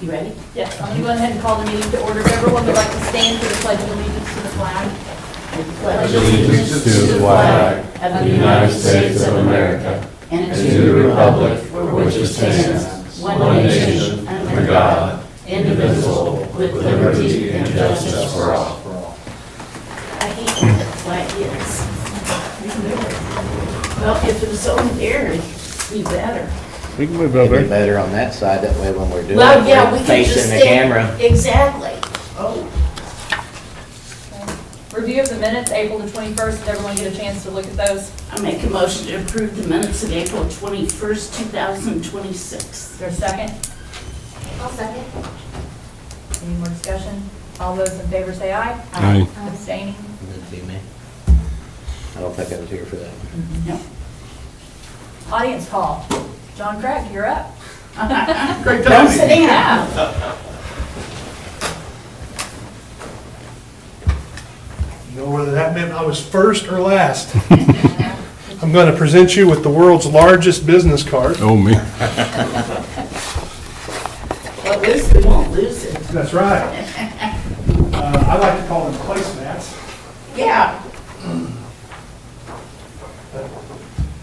You ready? Yes, I'm going to go ahead and call the meeting to order. If everyone would like to stand for the Pledge of Allegiance to the flag. Pledge allegiance to the flag of the United States of America and to the republic for which it stands, one nation, under God, indivisible, with liberty and justice for all. I hate when the flag is. Well, if it was over there, it'd be better. We can move It'd be over. better on that side, that way when we're doing Well, it, yeah, we're we can just facing the stand. camera. Exactly. Oh, Review of the minutes, April the 21st. Did everyone get a chance to look at those? I make a motion to approve the minutes of April 21st, 2026. Is there a second? I'll second. Any more discussion? All those in favor say aye. Aye. Abstaining? That'd be me. I don't think I was here for that. No. Audience call. John Craig, you're up. Don't sit down. You know whether that meant I was first or last. I'm going to present you with the world's largest business card. Oh, me. Well, at least we won't lose it. That's right. I like to call them placemats. Yeah.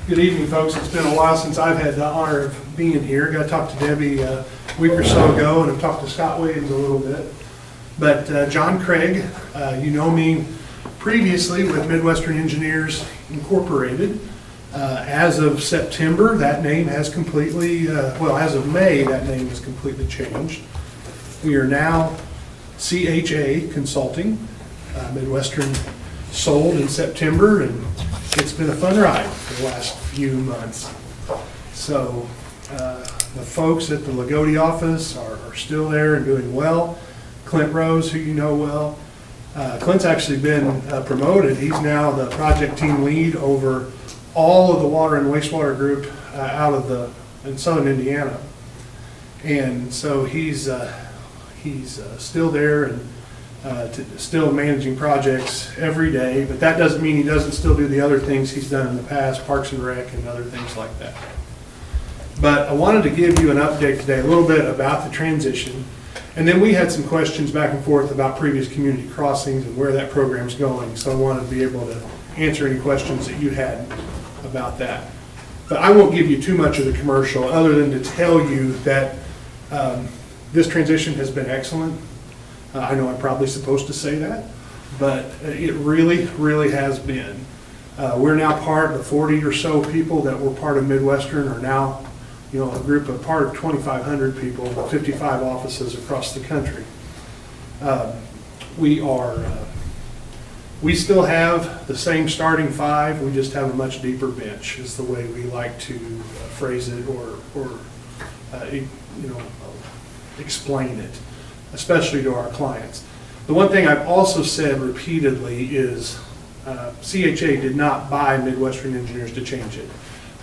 Good evening, folks. It's been a while since I've had the honor of being here. Got to talk to Debbie a week or so ago, and I've talked to Scott Williams a little bit. But John Craig, you know me previously with Midwestern Engineers Incorporated. As of September, that name has completely, as of May, that name has completely changed. We are now CHA Consulting. Midwestern sold in September, and it's been a fun ride for the last few months. So the folks at the Lagodi office are still there and doing well. Clint Rose, who you know well, Clint's actually been promoted. He's now the project team lead over all of the water and wastewater group in southern Indiana. And so he's still there and still managing projects every day, but that doesn't mean he doesn't still do the other things he's done in the past, Parks and Rec and other things like that. But I wanted to give you an update today, a little bit about the transition. And then we had some questions back and forth about previous community crossings and where that program's going. So I wanted to be able to answer any questions that you had about that. But I won't give you too much of the commercial other than to tell you that this transition has been excellent. I know I'm probably supposed to say that, but it really, really has been. We're now part of 40 or so people that were part of Midwestern are now, a group of part of 2,500 people, 55 offices across the country. We still have the same starting five, we just have a much deeper bench, is the way we like to phrase it or explain it, especially to our clients. The one thing I've also said repeatedly is CHA did not buy Midwestern Engineers to change it.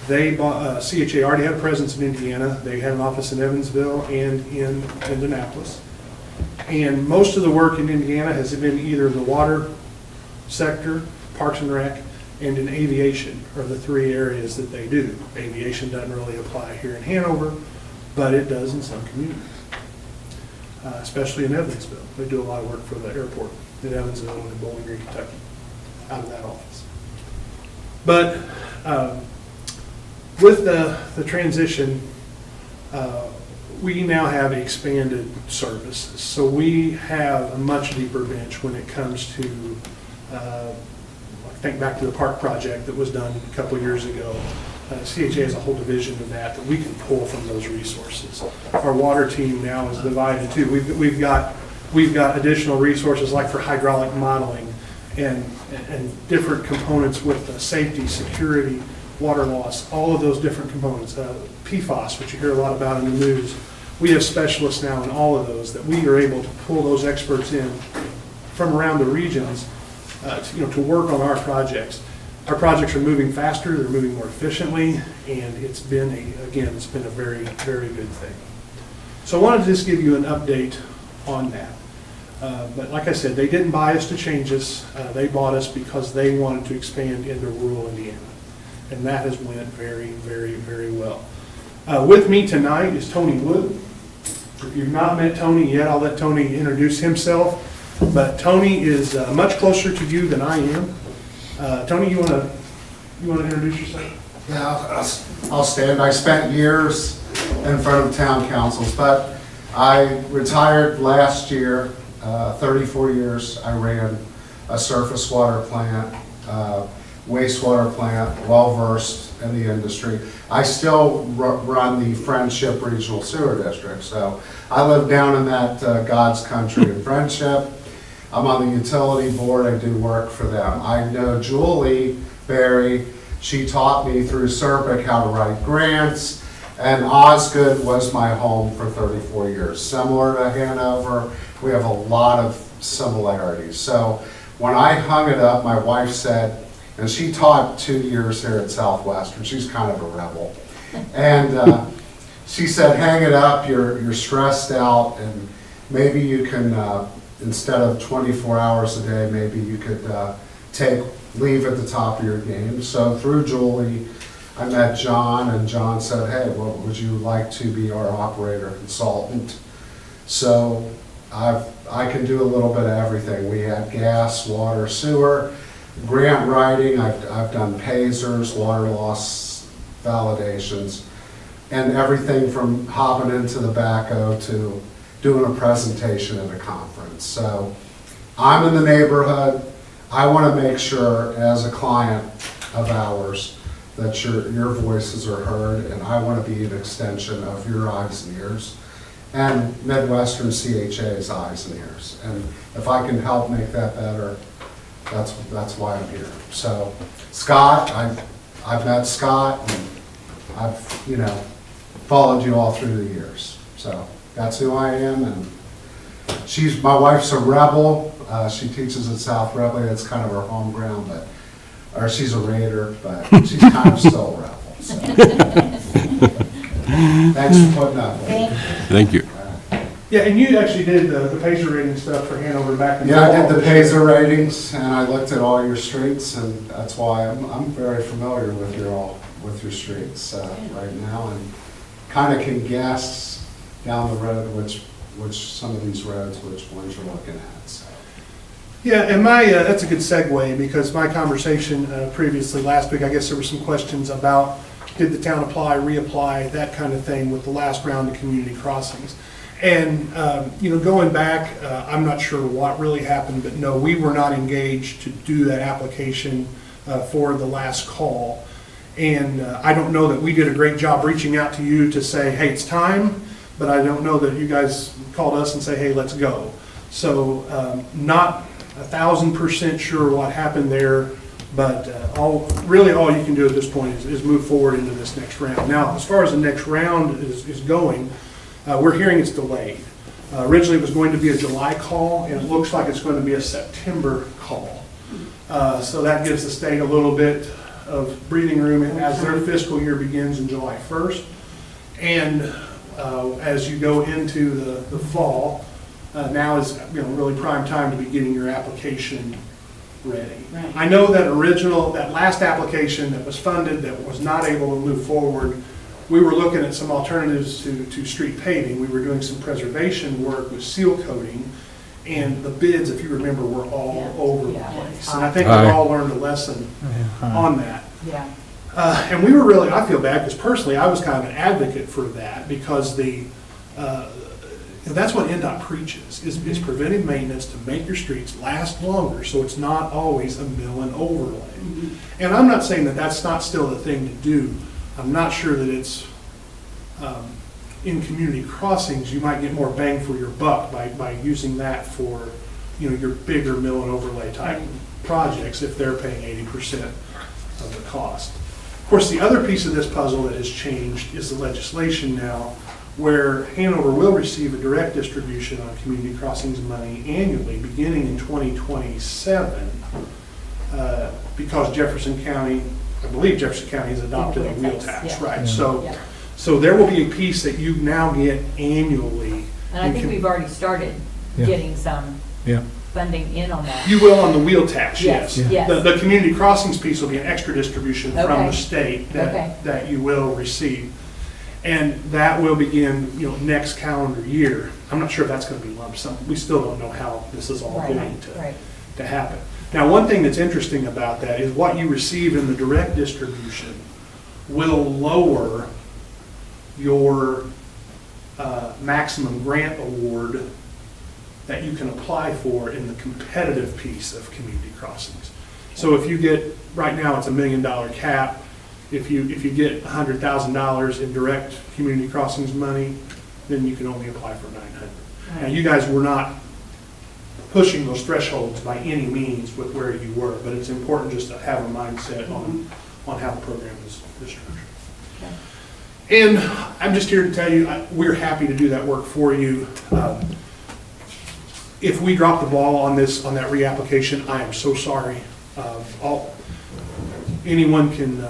They bought, CHA already had a presence in Indiana. They had an office in Evansville and in Indianapolis. And most of the work in Indiana has been either the water sector, Parks and Rec, and in aviation are the three areas that they do. Aviation doesn't really apply here in Hanover, but it does in some communities, especially in Evansville. They do a lot of work for the airport in Evansville and in Bowling Green, Kentucky, out of that office. But with the transition, we now have expanded services. So we have a much deeper bench when it comes to, think back to the park project that was done a couple years ago. CHA has a whole division of that we can pull from those resources. Our water team now is divided too. We've got additional resources like for hydraulic modeling and different components with safety, security, water loss, all of those different components. PFAS, which you hear a lot about in the news. We have specialists now in all of those that we are able to pull those experts in from around the regions to work on our projects. Our projects are moving faster, they're moving more efficiently, and it's been a very, very good thing. So I wanted to just give you an update on that. But like I said, they didn't buy us to change us. They bought us because they wanted to expand into rural Indiana. And that has went very, very, very well. With me tonight is Tony Wood. If you've not met Tony yet, I'll let Tony introduce himself. But Tony is much closer to you than I am. Tony, you want to introduce yourself? Yeah, I'll stand. I spent years in front of town councils, but I retired last year, 34 years. I ran a surface water plant, wastewater plant, well-versed in the industry. I still run the Friendship Regional Sewer District, so I live down in that God's country in Friendship. I'm on the utility board. I do work for them. I know Julie Berry. She taught me through SERPIC how to write grants, and Osgood was my home for 34 years. Similar to Hanover, we have a lot of similarities. So when I hung it up, my wife said, and she taught 2 years here at Southwestern. She's kind of a rebel. And she said, hang it up, you're stressed out, and maybe you can, instead of 24 hours a day, maybe you could leave at the top of your game. So through Julie, I met John, and John said, hey, well, would you like to be our operator consultant? So I can do a little bit of everything. We had gas, water, sewer, grant writing. I've done PASERs, water loss validations, and everything from hopping into the backhoe to doing a presentation at a conference. So I'm in the neighborhood. I want to make sure, as a client of ours, that your voices are heard, and I want to be an extension of your eyes and ears, and Midwestern CHA's eyes and ears. And if I can help make that better, that's why I'm here. So Scott, I've met Scott, and I've followed you all through the years. So that's who I am, and my wife's a rebel. She teaches at South Rebel. That's kind of her home ground, or she's a Raider, but she's kind of still a rebel. So. Thanks for putting up with me. Thank you. Yeah, and you actually did the PASER rating stuff for Hanover back in the Yeah, I fall. did the PASER ratings, and I looked at all your streets, and that's why I'm very familiar with your streets right now, and kind of can guess down the road which some of these roads, which ones you're looking at. So. Yeah, and that's a good segue, because my conversation previously last week, I guess there were some questions about did the town apply, reapply, that kind of thing with the last round of community crossings. And, going back, I'm not sure what really happened, but no, we were not engaged to do that application for the last call. And I don't know that we did a great job reaching out to you to say, hey, it's time, but I don't know that you guys called us and say, hey, let's go. So not 1,000% sure what happened there, but all you can do at this point is move forward into this next round. Now, as far as the next round is going, we're hearing it's delayed. Originally, it was going to be a July call, and it looks like it's going to be a September call. So that gives the state a little bit of breathing room as their fiscal year begins in July 1st. And as you go into the fall, now is really prime time to be getting your application ready. Right. I know that last application that was funded that was not able to move forward, we were looking at some alternatives to street paving. We were doing some preservation work with seal coating, and the bids, if you remember, were all over the place. And I think we all learned a lesson on that. Yeah. And we were I feel bad because personally I was kind of an advocate for that, because that's what NDOT preaches, is preventive maintenance to make your streets last longer, so it's not always a mill and overlay. Mm-hmm. And I'm not saying that that's not still the thing to do. I'm not sure that it's, in community crossings, you might get more bang for your buck by using that for, your bigger mill and overlay type projects if they're paying 80% of the cost. Of course, the other piece of this puzzle that has changed is the legislation now, where Hanover will receive a direct distribution on community crossings money annually beginning in 2027, because Jefferson County, I believe Jefferson County has adopted a wheel tax, yeah. right? Yeah. So there will be a piece that you now get annually. And I think we've already started getting some funding in on that. You will on the wheel tax, Yes, yes. yes. The community crossings piece will be an extra distribution from Okay. the state Okay. that you will receive. And that will begin, next calendar year. I'm not sure if that's gonna be lump sum. We still don't know how this is all Right, going right. to happen. Now, one thing that's interesting about that is what you receive in the direct distribution will lower your maximum grant award that you can apply for in the competitive piece of community crossings. So if you get, right now it's $1 million cap, if you get $100,000 in direct community crossings money, then you can only apply for 900. Now, you guys were not pushing those thresholds by any means with where you were, but it's important just to have a mindset on how the program is structured. And I'm just here to tell you, we're happy to do that work for you. If we drop the ball on that reapplication, I am so sorry. Anyone can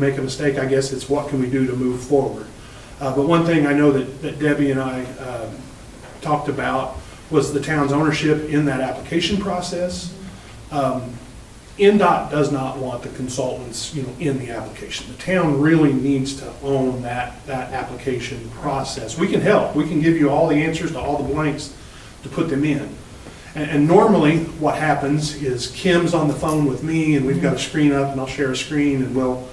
make a mistake, I guess. It's what can we do to move forward. But one thing I know that Debbie and I talked about was the town's ownership in that application process. NDOT does not want the consultants, in the application. The town really needs to own that application process. We can help. We can give you all the answers to all the blanks to put them in. And normally what happens is Kim's on the phone with me and we've got a screen up and I'll share a screen and we'll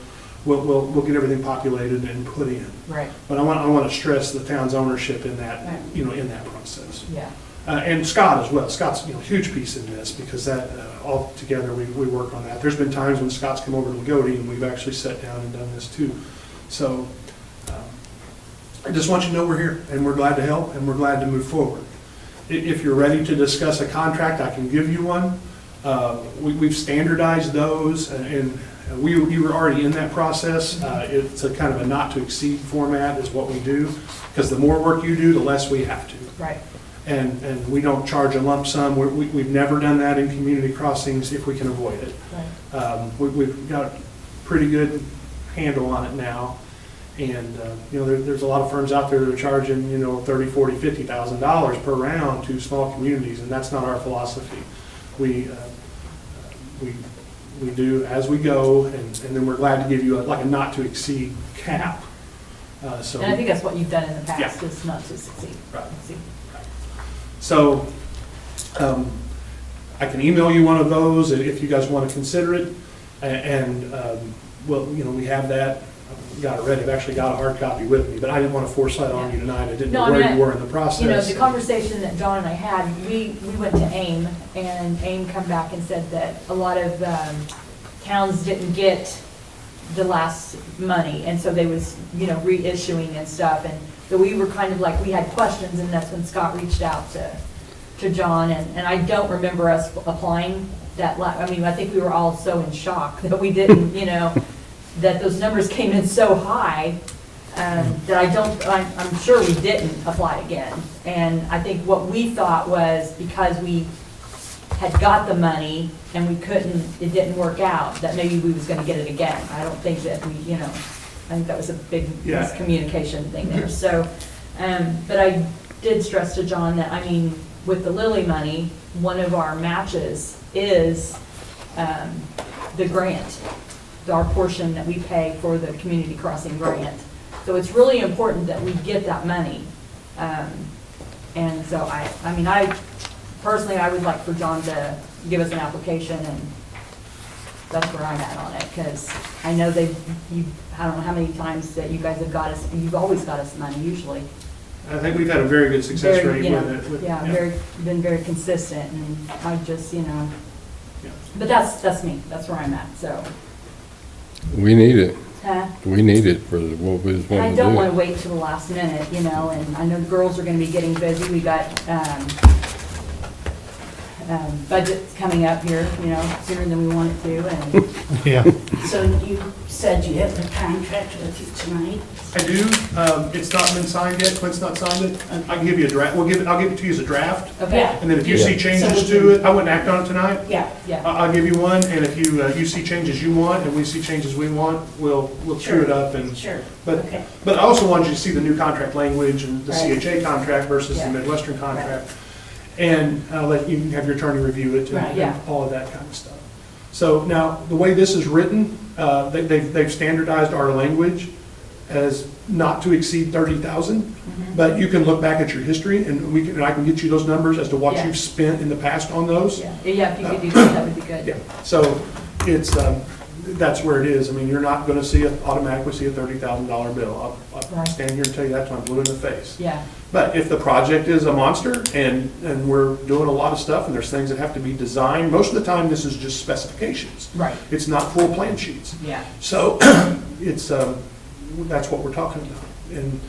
get everything populated and put in. Right. But I want to stress the town's ownership in that, in that process. Yeah. And Scott as well. Scott's a huge piece in this because that all together we work on that. There's been times when Scott's come over to Lagodi and we've actually sat down and done this too. So I just want you to know we're here and we're glad to help and we're glad to move forward. If you're ready to discuss a contract, I can give you one. We've standardized those and you were already in that process. It's a kind of a not to exceed format is what we do because the more work you do, the less we have to. Right. And we don't charge a lump sum. We've never done that in community crossings if we can avoid it. Right. We've got a pretty good handle on it now. And, there's a lot of firms out there that are charging, $30,000, $40,000, $50,000 per round to small communities, and that's not our philosophy. We do as we go, and then we're glad to give you a not to exceed cap. So And I think that's what you've done in the past, Yeah. is not to succeed. Right. Succeed. So I can email you one of those if you guys want to consider it. And we have that. I've got it ready. I've actually got a hard copy with me, but I didn't want to force that on you tonight. I didn't know where you were in the process. The conversation that John and I had, we went to AIM, and AIM come back and said that a lot of towns didn't get the last money, and so they was, reissuing and stuff, and so we were kind of like, we had questions, and that's when Scott reached out to John, and I don't remember us applying that, I think we were all so in shock that we didn't, that those numbers came in so high, that I'm sure we didn't apply again. And I think what we thought was because we had got the money and it didn't work out, that maybe we was gonna get it again. I don't think that we, I think that was a big miscommunication thing there. So, but I did stress to John that, with the Lilly money, one of our matches is the grant, our portion that we pay for the community crossing grant. So it's really important that we get that money. And so I personally, I would like for John to give us an application, and that's where I'm at on it, because I know I don't know how many times that you guys have got us, you've always got us money usually. I think we've had a very good success rate with it. Been very consistent, and I just, but that's me, that's where I'm at, so. We need it. Huh? We need it for what we just want to I do. don't want to wait till the last minute, and I know the girls are going to be getting busy. We got budgets coming up here, sooner than we want it to, and Yeah. So you said you have the contract with you tonight? I do. It's not been signed yet. Clint's not signed it. I can give you a draft. I'll give it to you as a draft. okay, And then if you see So changes we to it, I wouldn't act on it tonight. Yeah. yeah, I'll give you one, and if you see changes you want and we see changes we want, we'll chew it up and. Sure. But Okay. I also wanted you to see the new contract language and the Right. CHA contract versus the Yeah. Midwestern contract. And I'll let you have your attorney review it Right. and Yeah. all of that kind of stuff. So now, the way this is written, they've standardized our language. as not to exceed 30,000. But you can look back at your history and I can get you those numbers as to what Yeah. you've spent in the past on those. Yeah, if you could do that, that would be good. Yeah, so it's, that's where it is. I mean, you're not gonna automatically see a $30,000 bill. I'll Right. stand here and tell you that till I'm blue in the face. Yeah, But if the project is a monster and we're doing a lot of stuff and there's things that have to be designed, most of the time this is just specifications. right, It's not full plan sheets. yeah, So it's, that's what we're talking about. And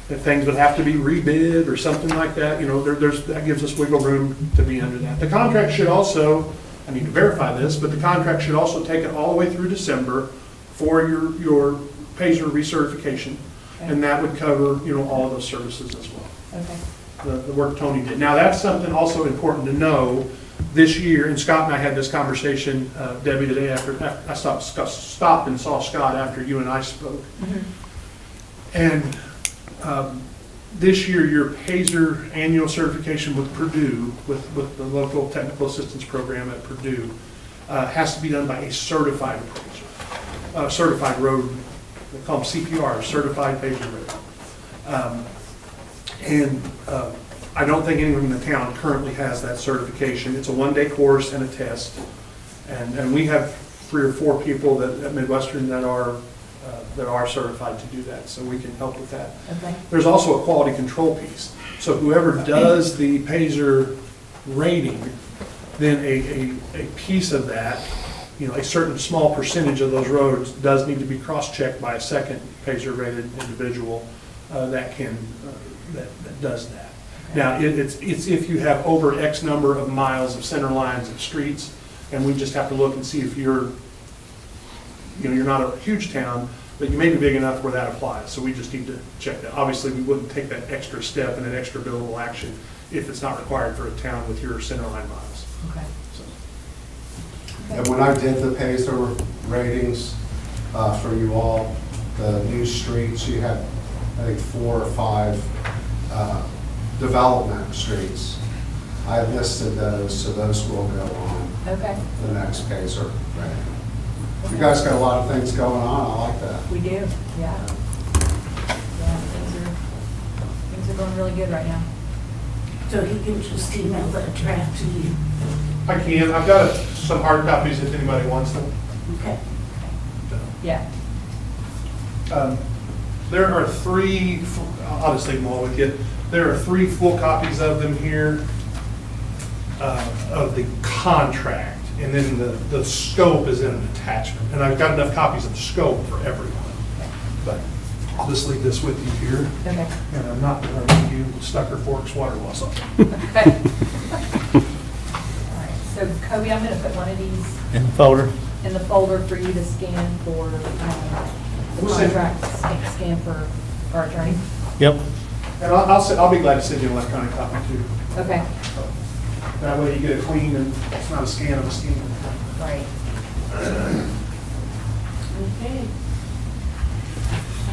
if things would have to be rebid or something like that, that gives us wiggle room to be under that. The contract should also, I need to verify this, but the contract should also take it all the way through December for your Pacer recertification. And that would cover, all of those services as well, okay, the work Tony did. Now, that's something also important to know this year, and Scott and I had this conversation, Debbie, today after I stopped and saw Scott after you and I spoke. And this year, your PASER annual certification with Purdue, with the local technical assistance program at Purdue, has to be done by a certified appraiser, certified road, they call them CPR, certified PASER road. I don't think anyone in the town currently has that certification. It's a one-day course and a test. And we have 3 or 4 people at Midwestern that are certified to do that, so we can help with that. okay, There's also a quality control piece. So whoever does the PASER rating, then a piece of that, a certain small percentage of those roads does need to be cross-checked by a second PASER rated individual that does that. Now, it's if you have over X number of miles of center lines of streets, and we just have to look and see if you're not a huge town, but you may be big enough where that applies, so we just need to check that. Obviously, we wouldn't take that extra step and an extra billable action if it's not required for a town with your center line miles. okay. So, And when I did the PASER ratings for you all, the new streets, you had, I think, 4 or 5 development streets. I listed those, so those will go on Okay, the next PASER rating. You guys got a lot of things going on, I like that. we do, yeah. Yeah, things are going really good right now. So he can just email that draft to you. I can, I've got some hard copies if anybody wants them. Okay. Yeah, There are 3, I'll just leave them all with you. There are 3 full copies of them here, of the contract, and then the scope is in an attachment. And I've got enough copies of the scope for everyone. But I'll just leave this with you here, okay. and I'm not going to read you Stucker Forks water loss. Okay. All right, so Kobe, I'm gonna put one of these In the folder. in the folder for you to scan for, the We'll send- contract, scan for our attorney. Yep. And I'll be glad to send you an electronic copy too. Okay, That way you get it clean and it's not a scan of a scan. right, Okay.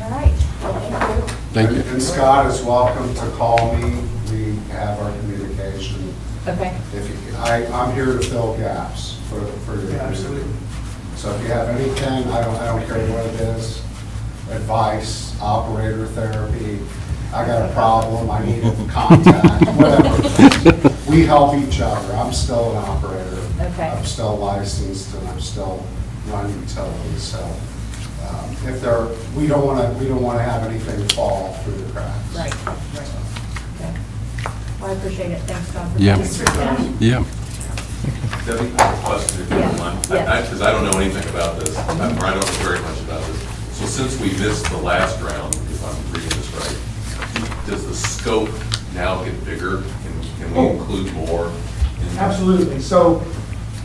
all right. Thank you. And Scott is welcome to call me. We have our communication. Okay, I'm here to fill gaps for your community. Absolutely. So if you have anything, I don't care what it is, advice, operator therapy, I got a problem, I need contact, whatever. We help each other. I'm still an operator. Okay. I'm still licensed and I'm still running utilities, so we don't want to have anything fall through the cracks. right, right. Okay. Well, I appreciate it. Thanks, John. for Yeah. coming. Thanks for coming. Yeah. Debbie, I have a question if you don't Yeah, mind. yeah. Because I don't know anything about this, or I don't know very much about this. So since we missed the last round, if I'm reading this right, does the scope now get bigger? Can we include more? in- Absolutely. So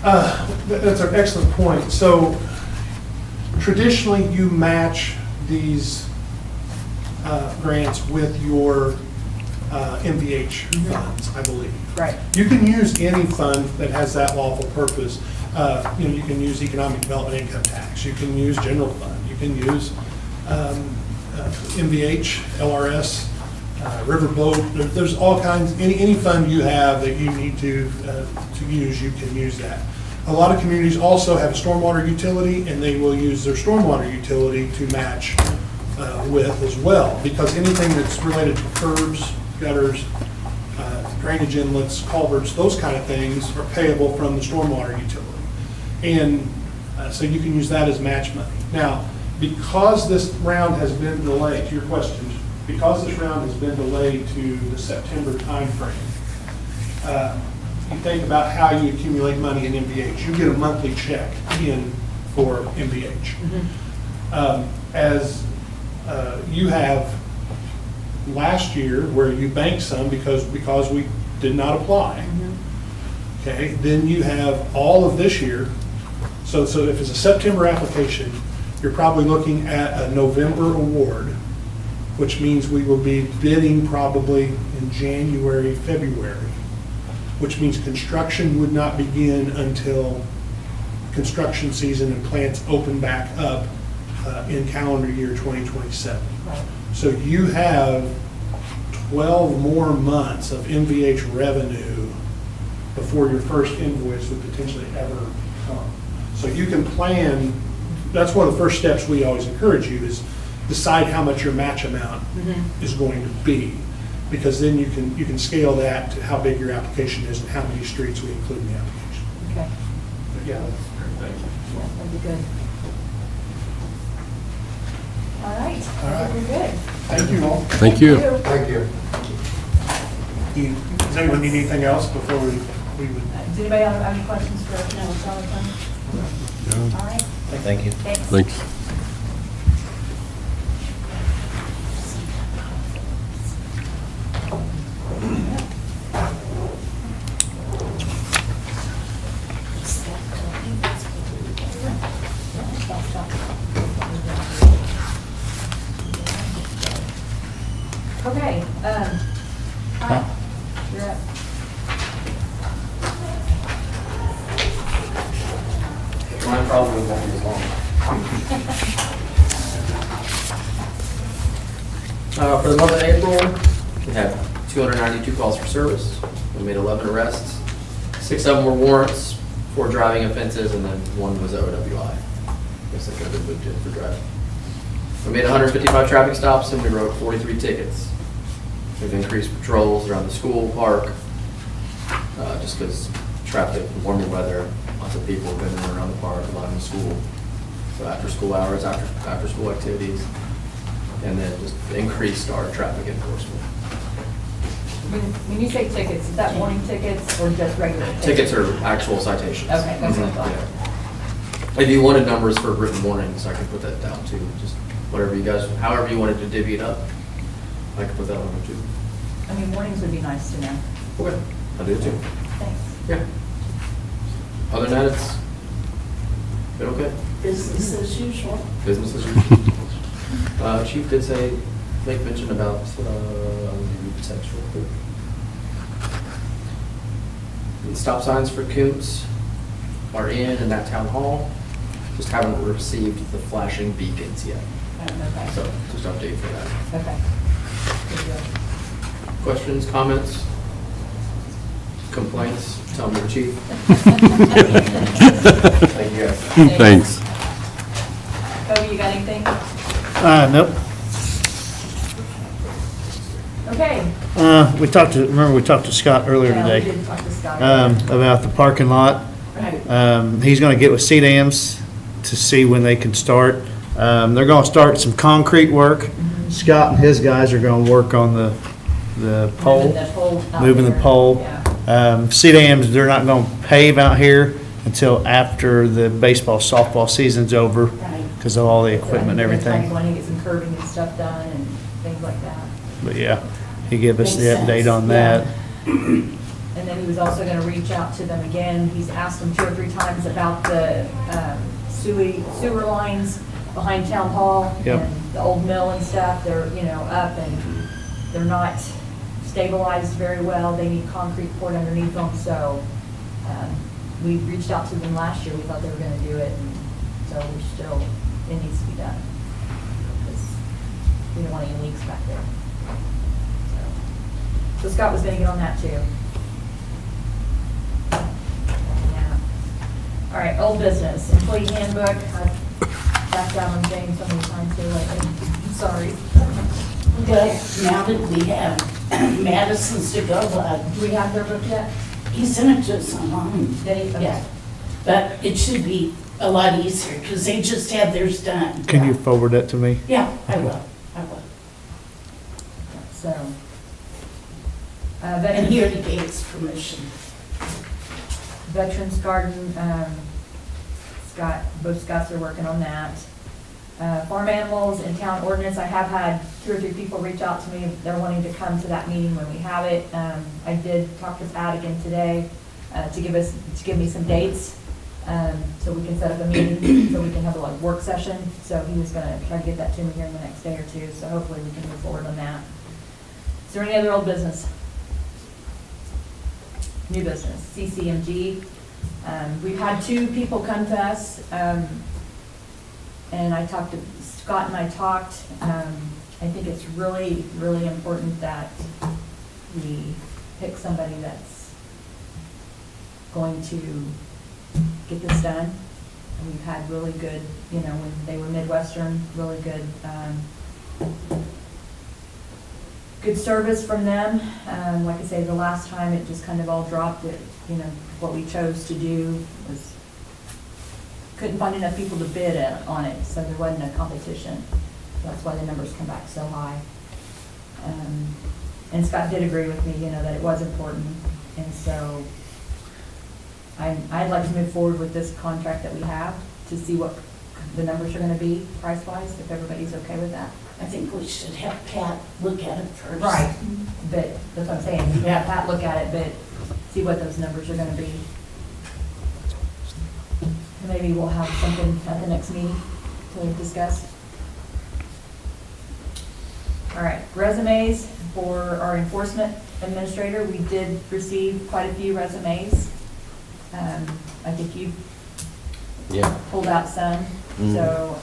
that's an excellent point. So traditionally, you match these grants with your MVH funds, I believe. Right, You can use any fund that has that lawful purpose. You can use economic development income tax. You can use general fund. You can use MVH, LRS, Riverboat. There's all kinds, any fund you have that you need to use, you can use that. A lot of communities also have a stormwater utility, and they will use their stormwater utility to match with as well, because anything that's related to curbs, gutters, drainage inlets, culverts, those kind of things are payable from the stormwater utility. And so you can use that as match money. Now, because this round has been delayed, to your question, because this round has been delayed to the September timeframe, you think about how you accumulate money in MVH. You get a monthly check in for MVH. As you have last year where you banked some because we did not apply. Okay, then you have all of this year. So if it's a September application, you're probably looking at a November award, which means we will be bidding probably in January, February, which means construction would not begin until construction season and plants open back up in calendar year 2027. Right. So you have 12 more months of MVH revenue before your first invoice would potentially ever come. So you can plan, that's one of the first steps we always encourage you is decide how much your match amount is going to be. Because then you can scale that to how big your application is and how many streets we include in the application. Okay, But yeah, that's great, thank you. yeah, that'd be good. All right, All right. I think we're good. Thank you all. Thank you. Thank you. Does anyone need anything else before we would? Does anybody have any questions for Jonathan? All right, Thank you. thanks. Thanks. Okay, hi, you're up. Mine probably won't be as long. For the month of April, we had 292 calls for service. We made 11 arrests. 6 of them were warrants, 4 driving offenses, and then 1 was OWI. Guess I could have been booked in for driving. We made 155 traffic stops and we wrote 43 tickets. We've increased patrols around the school, park, just because traffic, warmer weather, lots of people have been in and around the park, a lot in school. So after school hours, after school activities, and then just increased our traffic enforcement. When you say tickets, is that warning tickets or just regular tickets? Tickets are actual citations. Okay, that's what I thought. Yeah. If you wanted numbers for written warnings, I could put that down too, just whatever you guys, however you wanted to divvy it up, I could put that on there too. I mean, warnings would be nice to know. Okay, I'll do it too. Thanks. Yeah. Other than that, it's been okay. Business as usual. Business as usual. Chief did say, make mention about, text real quick. The stop signs for Coombs are in that town hall, just haven't received the flashing beacons yet. Okay. So, just update for that. Okay. Good deal. Questions, comments, complaints, tell me the chief. Thank you guys. Thanks. Kobe, you got anything? Nope. Okay. We talked to Scott earlier Yeah, we today, did talk to Scott. about the parking lot. Right. He's gonna get with CDAMs to see when they can start. They're gonna start some concrete work. Scott and his guys are gonna work on the pole, Moving the pole out moving the there. pole. Yeah. CDAMs, they're not gonna pave out here until after the baseball, softball season's over, Right. because of all the So equipment and I think everything. they're trying to get some curbing and stuff done and things like that. But yeah, he gave us the Makes update sense, on yeah. that. And then he was also gonna reach out to them again. He's asked them 2 or 3 times about the sewer lines behind town hall. Yep. And the old mill and stuff, they're, up and they're not stabilized very well. They need concrete poured underneath them, so, we reached out to them last year. We thought they were gonna do it, and so it needs to be done. Because we don't want any leaks back there. So Scott was gonna get on that too. Yeah. All right, old business, employee handbook. That's knocked down on James so many times here lately. I'm sorry. But now that we have Madison's to go, Do we have their book yet? he sent it to us online. Did he? Okay. Yeah. But it should be a lot easier because they just had theirs done. Can you forward that to me? Yeah, I will. I will. So. And he already gave us permission. Veterans Garden, Scott, both Scotts are working on that. Farm animals and town ordinance, I have had 2 or 3 people reach out to me. They're wanting to come to that meeting when we have it. I did talk to Pat again today to give me some dates, so we can set up a meeting, so we can have a like work session. So he was gonna try to get that to me here in the next day or two, so hopefully we can move forward on that. Is there any other old business? New business, CCMG. We've had 2 people come to us, and I talked to, Scott and I talked. I think it's really, really important that we pick somebody that's going to get this done. And we've had really good, when they were Midwestern, really good, good service from them. Like I say, the last time it just kind of all dropped. What we chose to do was, couldn't find enough people to bid on it, so there wasn't a competition. That's why the numbers come back so high. And Scott did agree with me, that it was important. And so I'd like to move forward with this contract that we have to see what the numbers are gonna be price-wise, if everybody's okay with that. I think we should have Pat look at it first. Right, but that's what I'm saying, you have Pat look at it, but see what those numbers are gonna be. And maybe we'll have something at the next meeting to discuss. All right, resumes for our enforcement administrator. We did receive quite a few resumes. I think you pulled out some. So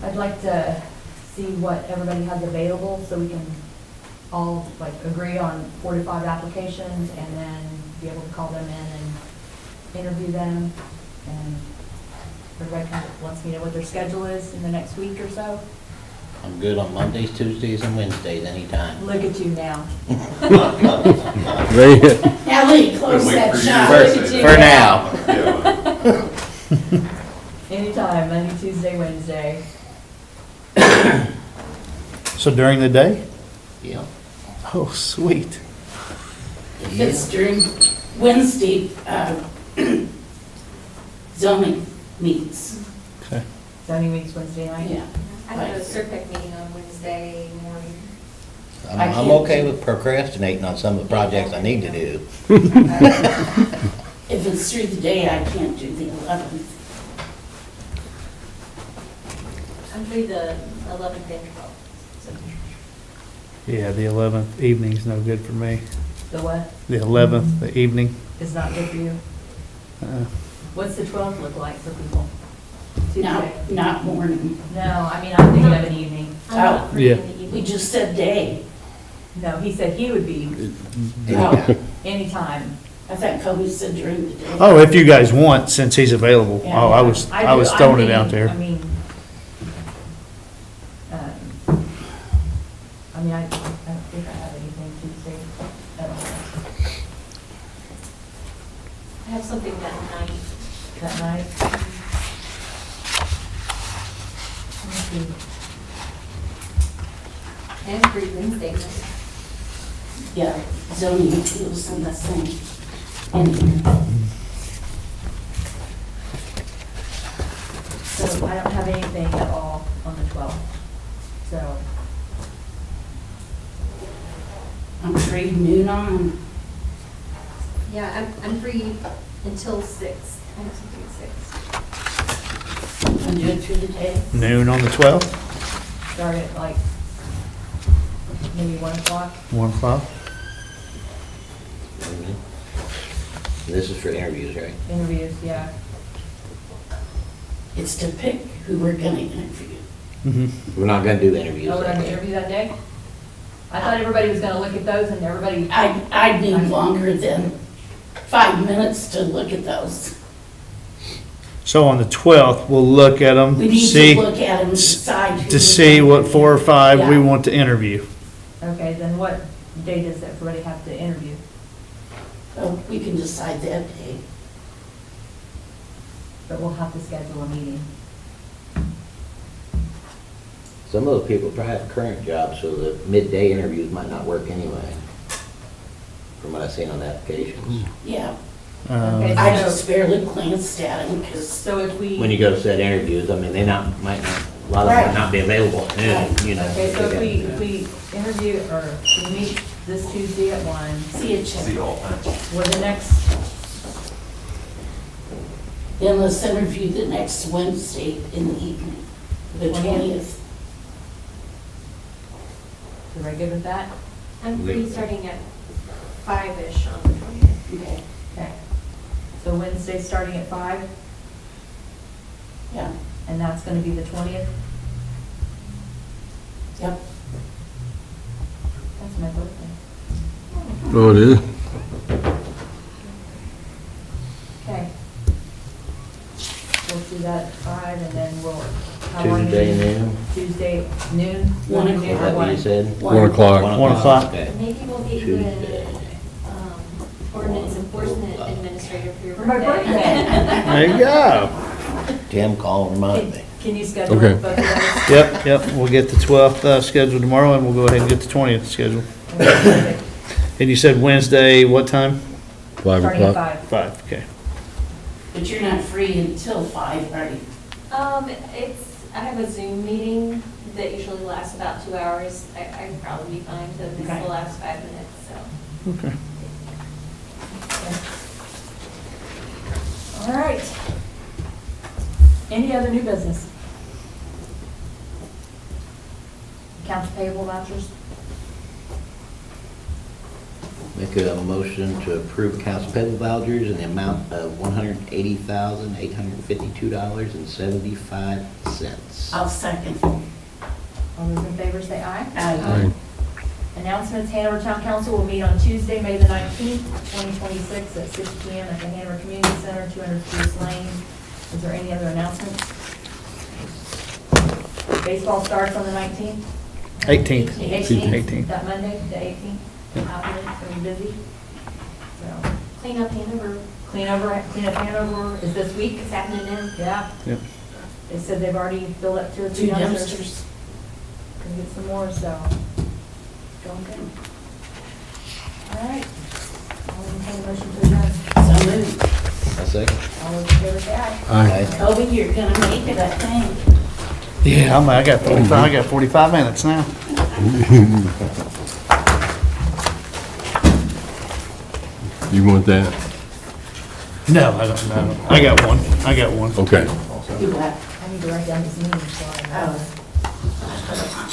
I'd like to see what everybody has available so we can all agree on 4 to 5 applications and then be able to call them in and interview them. And everybody kind of wants me to know what their schedule is in the next week or so. I'm good on Mondays, Tuesdays, and Wednesdays, anytime. Look at you now. Very good. Now, Lee, close Wait that for you shop. to Look at say you For that. now. Yeah. Anytime, Monday, Tuesday, Wednesday. So during the day? Yeah. Oh, sweet. If it's during Wednesday, zoning meets. Okay. Zoning meets Wednesday night. Yeah. I have a CERPEC meeting on Wednesday morning. I'm, I I'm can't okay do- with procrastinating on some of the projects I need to do. If it's through the day, I can't do the 11th. I'm free the 11th and 12th. So Yeah, the 11th evening's no good for me. The what? The 11th, the evening. Is not good for you? What's the 12th look like for people? Tuesday? Not morning. No, I mean, I'm thinking of an evening. I'm not free Yeah. in the We evening. just said day. No, he said he would be Oh, anytime. I thought Kobe said during the day. Oh, if you guys want, since he's available. Oh, I was throwing it out there. I mean, I don't think I have anything Tuesday at all I have something that night. that night. Let me see. And free Wednesday night. Yeah, zoning appeals and the same. And So I don't have anything at all on the 12th. So, I'm free noon on. Yeah, I'm free until 6. I have something at 6. I'm doing through the day. Noon on the 12th, start at like maybe 1 o'clock. 1 o'clock. This is for interviews, right? Interviews, yeah. It's to pick who we're gonna interview. We're not gonna do interviews. Oh, we're that gonna day. interview that day? I thought everybody was gonna look at those and everybody, I need longer than 5 minutes to look at those. So on the 12th, we'll look at them, We need see, to look at them, decide. who to we're see gonna what 4 or 5 we Yeah. want to interview. Okay, then what day does everybody have to interview? Oh, we can decide that day. But we'll have to schedule a meeting. Some of those people probably have current jobs, so the midday interviews might not work anyway, from what I've seen on the applications. Yeah, Okay, I so- just barely glanced at them because, So if we. When you go to set interviews, I mean, might not, a lot of them Right. might not be available at noon, you know. Okay, so if we interview, or we meet this Tuesday at 1, see it, See check. all that. well, the next, Then let's interview the next Wednesday in the evening, the 20th. are we good with that? I'm free starting at 5-ish on the 20th. Okay, Okay. So Wednesday, starting at 5, yeah, and that's gonna be the 20th? yep. That's my birthday. Oh, it is? Okay. We'll do that at 5, and then we'll. how long Tuesday is it? noon, Tuesday noon? 1 noon is or that what you 1? said? 1 o'clock. 1 o'clock. Okay. Maybe we'll get you Tuesday. an ordinance enforcement administrator for your For my birthday. birthday. There you go. Tim, call and remind me. Can you schedule Okay. both of those? Yep, we'll get the 12th scheduled tomorrow, and we'll go ahead and get the 20th scheduled. Okay. And you said Wednesday, what time? 5 Starting at o'clock. 5. 5, okay. But you're not free until 5, are you? I have a Zoom meeting that usually lasts about 2 hours. I'd probably be fine to miss Okay. the last 5 minutes, so. Okay. All right. Any other new business? Accounts payable vouchers? Make a motion to approve accounts payable vouchers in the amount of $180,852.75. I'll second. All those in favor say aye. Aye. Announcements, Hanover Town Council will meet on Tuesday, May the 19th, 2026 at 6 PM at the Hanover Community Center, 200 Spruce Lane. Is there any other announcements? Baseball starts on the 19th? 18th. The 18th? 18th. That Monday, the 18th? Happening, it's gonna be busy. So, Clean up Hanover. clean up Hanover is this week? It's happening now. Yeah. Yep. They said they've already filled up 2 or 3 2 dumpsters. dumpsters. Gonna get some more, so. Going good. All right. I'll entertain a motion to adjourn. So moved. A second. All those in favor say aye. Aye. Kobe, you're gonna make it, I think. Yeah, I got 45 minutes now. You want that? No, I don't know. I got one. Okay. Do what? I need to write down this meeting, so I know. Oh.